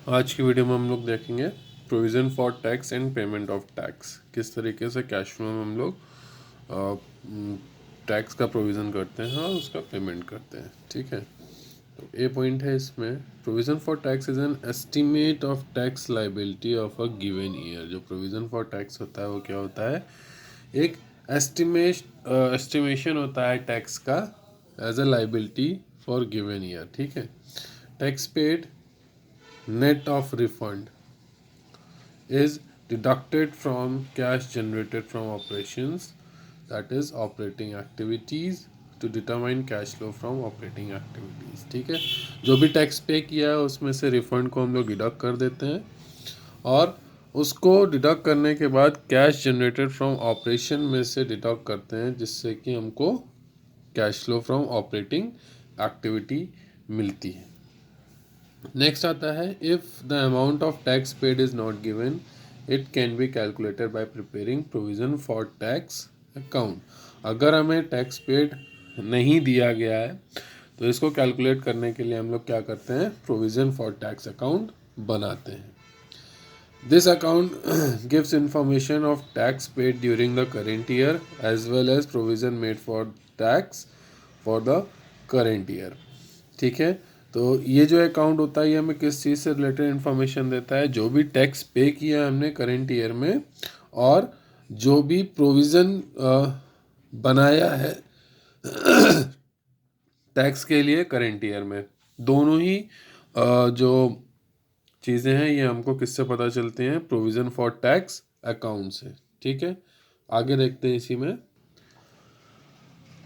आज की वीडियो में हम लोग देखेंगे provision for tax and payment of tax. किस तरीके से कैश फ्लो में हम लोग टैक्स का प्रोविज़न करते हैं और उसका पेमेंट करते हैं। ठीक है, तो ए पॉइंट है इसमें, provision for tax is an estimate of tax liability of a given year. जो प्रोविज़न फॉर टैक्स होता है वो क्या होता है? एक एस्टिमेशन होता है टैक्स का as a liability for given year. ठीक है, tax paid net of refund is deducted from cash generated from operations, that is operating activities, to determine cash flow from operating activities। ठीक है, जो भी tax पे किया है उसमें से रिफंड को हम लोग डिडक्ट कर देते हैं और उसको डिडक्ट करने के बाद कैश जनरेटेड फ्रॉम ऑपरेशन में से डिडक्ट करते हैं, जिससे कि हमको cash flow from operating activity मिलती है। नेक्स्ट आता है, if the amount of tax paid is not given it can be calculated by preparing provision for tax account. अगर हमें टैक्स पेड नहीं दिया गया है तो इसको कैलकुलेट करने के लिए हम लोग क्या करते हैं? प्रोविज़न फॉर टैक्स अकाउंट बनाते हैं। This account gives information of tax paid during the current year as well as provision made for tax for the current year. ठीक है, तो ये जो अकाउंट होता है ये हमें किस चीज़ से रिलेटेड इन्फॉर्मेशन देता है? जो भी टैक्स पे किया है हमने करेंट ईयर में और जो भी प्रोविज़न बनाया है टैक्स के लिए करेंट ईयर में, दोनों ही जो चीज़ें हैं ये हमको किससे पता चलती हैं? प्रोविज़न फॉर टैक्स अकाउंट से। ठीक है, आगे देखते हैं इसी में।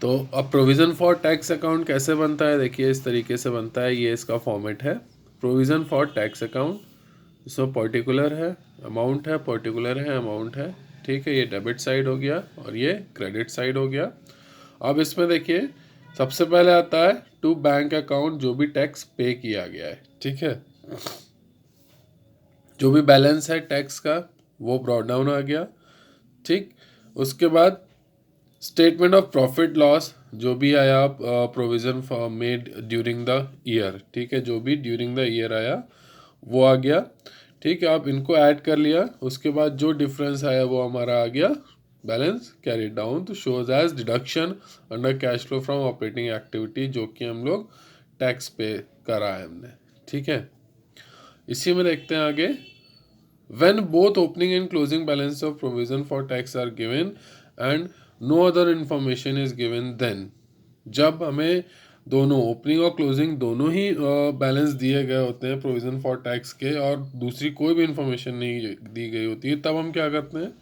तो अब प्रोविज़न फॉर टैक्स अकाउंट कैसे बनता है? देखिए इस तरीके से बनता है, ये इसका फॉर्मेट है। प्रोविज़न फॉर टैक्स अकाउंट, इसमें पर्टिकुलर है, अमाउंट है, पर्टिकुलर है, अमाउंट है। ठीक है, ये डेबिट साइड हो गया और ये क्रेडिट साइड हो गया। अब इसमें देखिए सबसे पहले आता है टू बैंक अकाउंट, जो भी टैक्स पे किया गया है। ठीक है, जो भी बैलेंस है टैक्स का वो ब्रॉट डाउन आ गया। ठीक, उसके बाद स्टेटमेंट ऑफ प्रॉफिट लॉस, जो भी आया provision for made during the year. ठीक है, जो भी ड्यूरिंग द ईयर आया वो आ गया। ठीक है, आप इनको ऐड कर लिया, उसके बाद जो डिफरेंस आया वो हमारा आ गया बैलेंस कैरी डाउन तो shows as deduction under cash flow from operating activity, जो कि हम लोग टैक्स पे करा है हमने। ठीक है, इसी में देखते हैं आगे। When both opening and closing balance of provision for tax are given and no other information is given, then जब हमें दोनों ओपनिंग और क्लोजिंग दोनों ही बैलेंस दिए गए होते हैं प्रोविज़न फॉर टैक्स के और दूसरी कोई भी इंफॉर्मेशन नहीं दी गई होती है, तब हम क्या करते हैं?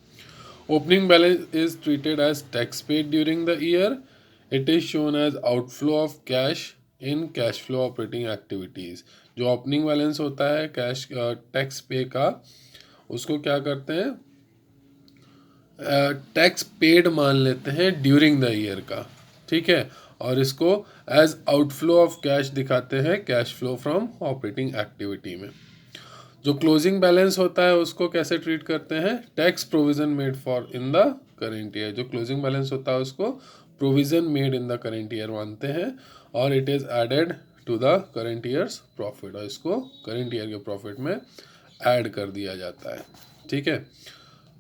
Opening balance is treated as tax paid during the year, it is shown as outflow of cash in cash flow operating activities. जो ओपनिंग बैलेंस होता है कैश टैक्स पे का, उसको क्या करते हैं? टैक्स पेड मान लेते हैं ड्यूरिंग द ईयर का। ठीक है, और इसको एज आउटफ्लो ऑफ कैश दिखाते हैं cash flow from operating activity में। जो क्लोजिंग बैलेंस होता है उसको कैसे ट्रीट करते हैं? Tax provision made for in the current year. जो क्लोजिंग बैलेंस होता है उसको provision made in the current year मानते हैं और it is added to the current year's profit, और इसको करेंट ईयर के प्रॉफिट में ऐड कर दिया जाता है। ठीक है,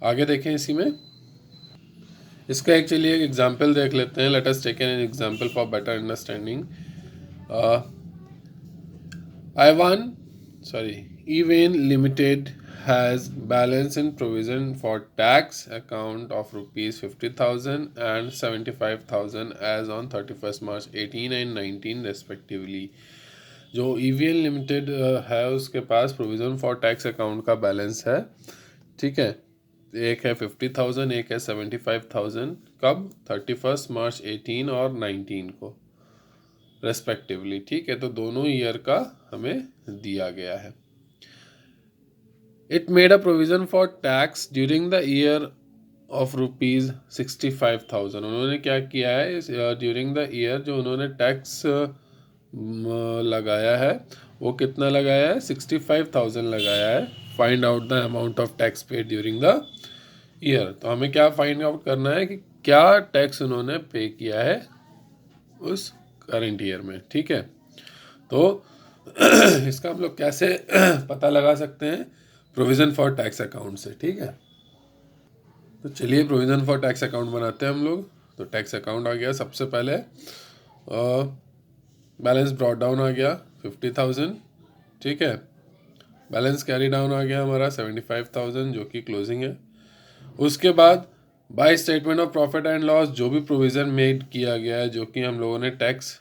आगे देखें इसी में। इसका एक्चुअली एक एग्जांपल देख लेते हैं। Let us take an example for better understanding. Evan Limited has balance in provision for tax account of rupees 50,000 and 75,000 as on 31st March 18 and 19 respectively. जो EVN लिमिटेड है उसके पास प्रोविज़न फॉर टैक्स अकाउंट का balance है। ठीक है, एक है 50,000, एक है 75,000। कब? 31st मार्च 18 और 19 को रेस्पेक्टिवली। ठीक है, तो दोनों ईयर का हमें दिया गया है। It made a provision for tax during the year of rupees 65,000। उन्होंने क्या किया है ड्यूरिंग द ईयर? जो उन्होंने टैक्स लगाया है वो कितना लगाया है? 65,000 लगाया है। Find out the amount of tax paid during the year. तो हमें क्या फाइंड आउट करना है कि क्या टैक्स उन्होंने पे किया है उस करंट ईयर में। ठीक है, तो इसका हम लोग कैसे पता लगा सकते हैं? प्रोविज़न फॉर टैक्स अकाउंट से, ठीक है। तो चलिए प्रोविज़न फॉर टैक्स अकाउंट बनाते हैं हम लोग। तो टैक्स अकाउंट आ गया, सबसे पहले बैलेंस ब्रॉट डाउन आ गया 50,000, ठीक है। बैलेंस कैरी डाउन आ गया हमारा 75,000 जो कि क्लोजिंग है। उसके बाद by statement of profit and loss जो भी प्रोविज़न मेड किया गया है, जो कि हम लोगों ने tax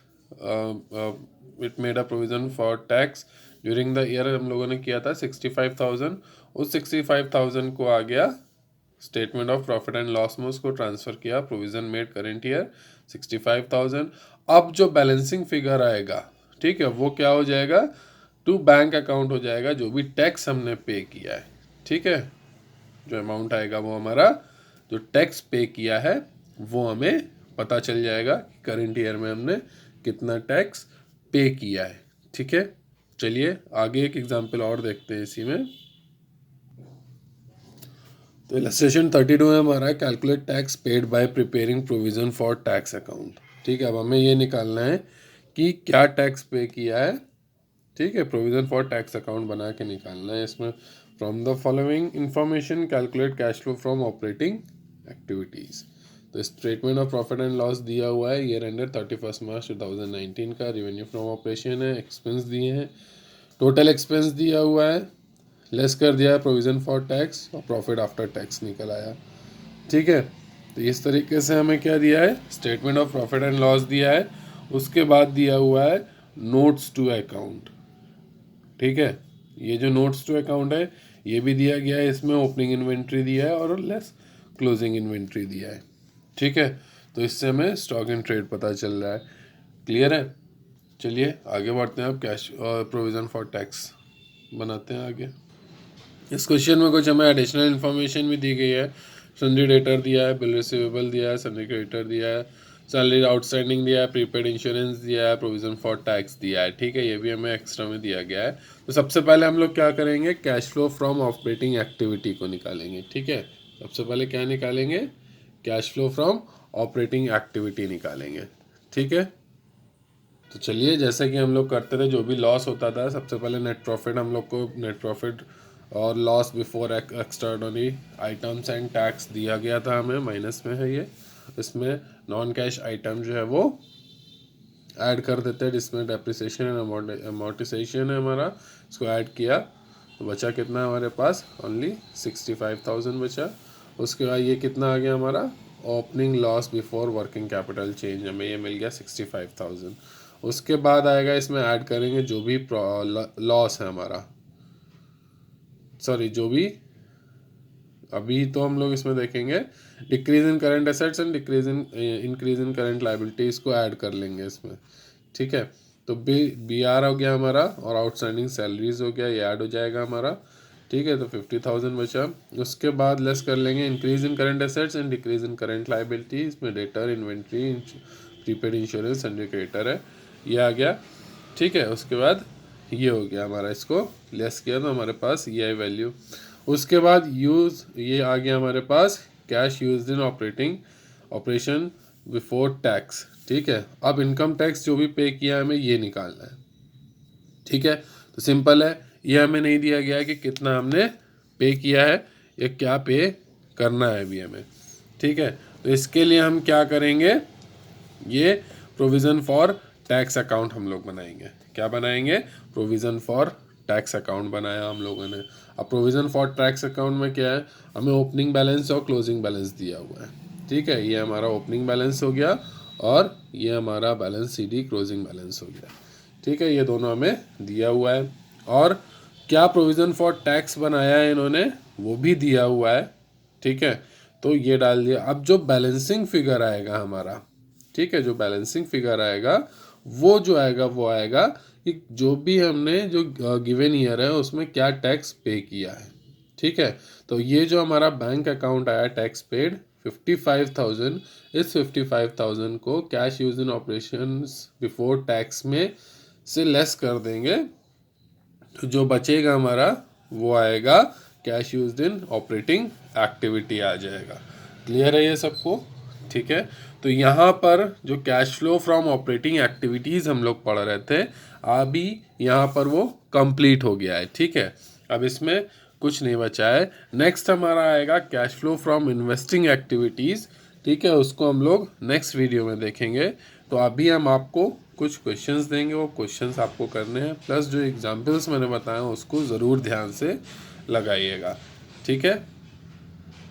it made a provision for tax during the year हम लोगों ने किया था 65,000। उस 65,000 को आ गया statement of profit and loss में, उसको ट्रांसफ़र किया प्रोविज़न मेड करेंट ईयर 65,000। अब जो बैलेंसिंग फिगर आएगा, ठीक है, वो क्या हो जाएगा? टू बैंक अकाउंट हो जाएगा, जो भी टैक्स हमने पे किया है, ठीक है। जो अमाउंट आएगा वो हमारा जो टैक्स पे किया है वो हमें पता चल जाएगा कि करेंट ईयर में हमने कितना टैक्स पे किया है, ठीक है। चलिए आगे एक एग्जांपल और देखते हैं इसी में। तो इलस्ट्रेशन 32 में हमारा calculate tax paid by preparing provision for tax account, ठीक है। अब हमें ये निकालना है कि क्या टैक्स पे किया है, ठीक है। प्रोविज़न फॉर टैक्स अकाउंट बना के निकालना है इसमें। From the following information calculate cash flow from operating activities. तो statement of profit and loss दिया हुआ है, ईयर एंडेड 31 मार्च 2019 का। रेवेन्यू फ्रॉम ऑपरेशन है, एक्सपेंस दिए हैं, टोटल एक्सपेंस दिया हुआ है, लेस कर दिया है प्रोविज़न फॉर टैक्स, और प्रॉफिट आफ्टर टैक्स निकल आया, ठीक है। तो इस तरीके से हमें क्या दिया है? Statement of profit and loss दिया है। उसके बाद दिया हुआ है नोट्स टू अकाउंट, ठीक है। ये जो नोट्स टू अकाउंट है ये भी दिया गया है, इसमें ओपनिंग इन्वेंट्री दिया है और लेस क्लोजिंग इन्वेंट्री दिया है, ठीक है। तो इससे हमें स्टॉक इन ट्रेड पता चल रहा है। क्लियर है? चलिए आगे बढ़ते हैं। अब कैश और प्रोविज़न फॉर टैक्स बनाते हैं आगे। इस क्वेश्चन में कुछ हमें एडिशनल इन्फॉर्मेशन भी दी गई है। सन्ड्री डेटर दिया है, बिल रिसीवेबल दिया है, सन्ड्री क्रेडिटर दिया है, सैलरी आउटस्टैंडिंग दिया है, प्रीपेड इंश्योरेंस दिया है, प्रोविज़न फॉर टैक्स दिया है, ठीक है। ये भी हमें एक्स्ट्रा में दिया गया है। तो सबसे पहले हम लोग क्या करेंगे? Cash flow from operating activity को निकालेंगे, ठीक है। सबसे पहले क्या निकालेंगे? Cash flow from operating activity निकालेंगे, ठीक है। तो चलिए जैसे कि हम लोग करते थे, जो भी लॉस होता था सबसे पहले नेट प्रॉफिट, हम लोग को नेट प्रॉफिट और loss before extraordinary items and tax दिया गया था हमें, माइनस में है ये। इसमें नॉन कैश आइटम जो है वो ऐड कर देते हैं, जिसमें डेप्रिसिएशन एंड अमोर्टाइजेशन है हमारा, इसको ऐड किया तो बचा कितना है हमारे पास? ओनली 65,000 बचा। उसके बाद ये कितना आ गया हमारा? Opening loss before working capital change, हमें ये मिल गया 65,000। उसके बाद आएगा, इसमें ऐड करेंगे जो भी लॉस है हमारा, सॉरी जो भी, अभी तो हम लोग इसमें देखेंगे decrease in current assets and decrease in increase in current liabilities को ऐड कर लेंगे इसमें, ठीक है। तो बी आर हो गया हमारा, और आउटस्टैंडिंग सैलरीज हो गया, ये ऐड हो जाएगा हमारा, ठीक है। तो 50,000 बचा। उसके बाद लेस कर लेंगे increase in current assets and decrease in current liability, इसमें debtor, inventory, prepaid insurance, sundry creditor है, ये आ गया, ठीक है। उसके बाद ये हो गया हमारा, इसको लेस किया तो हमारे पास ये है वैल्यू। उसके बाद यूज़, ये आ गया हमारे पास cash used in operation before tax, ठीक है। अब इनकम टैक्स जो भी पे किया है हमें ये निकालना है, ठीक है। तो सिंपल है, ये हमें नहीं दिया गया है कि कितना हमने पे किया है या क्या पे करना है अभी हमें, ठीक है। तो इसके लिए हम क्या करेंगे? ये प्रोविज़न फॉर टैक्स अकाउंट हम लोग बनाएंगे। क्या बनाएंगे? प्रोविज़न फॉर टैक्स अकाउंट बनाया हम लोगों ने। अब प्रोविज़न फॉर टैक्स अकाउंट में क्या है? हमें ओपनिंग बैलेंस और क्लोजिंग बैलेंस दिया हुआ है, ठीक है। ये हमारा ओपनिंग बैलेंस हो गया और ये हमारा बैलेंस CD क्लोजिंग बैलेंस हो गया, ठीक है। ये दोनों हमें दिया हुआ है। और क्या प्रोविज़न फॉर टैक्स बनाया है इन्होंने, वो भी दिया हुआ है, ठीक है। तो ये डाल दिया। अब जो बैलेंसिंग फिगर आएगा हमारा, ठीक है, जो बैलेंसिंग फिगर आएगा वो आएगा कि जो भी हमने जो गिवन ईयर है उसमें क्या टैक्स पे किया है, ठीक है। तो ये जो हमारा बैंक अकाउंट आया टैक्स पेड 55,000, इस 55,000 को cash use in operations before tax में से लेस कर देंगे, तो जो बचेगा हमारा वो आएगा cash used in operating activity आ जाएगा। क्लियर है ये सबको? ठीक है। तो यहाँ पर जो cash flow from operating activities हम लोग पढ़ रहे थे, अभी यहाँ पर वो कंप्लीट हो गया है, ठीक है। अब इसमें कुछ नहीं बचा है। नेक्स्ट हमारा आएगा cash flow from investing activities, ठीक है, उसको हम लोग नेक्स्ट वीडियो में देखेंगे। तो अभी हम आपको कुछ क्वेश्चंस देंगे, वो क्वेश्चंस आपको करने हैं, प्लस जो एग्जाम्पल्स मैंने बताया उसको ज़रूर ध्यान से लगाइएगा, ठीक है।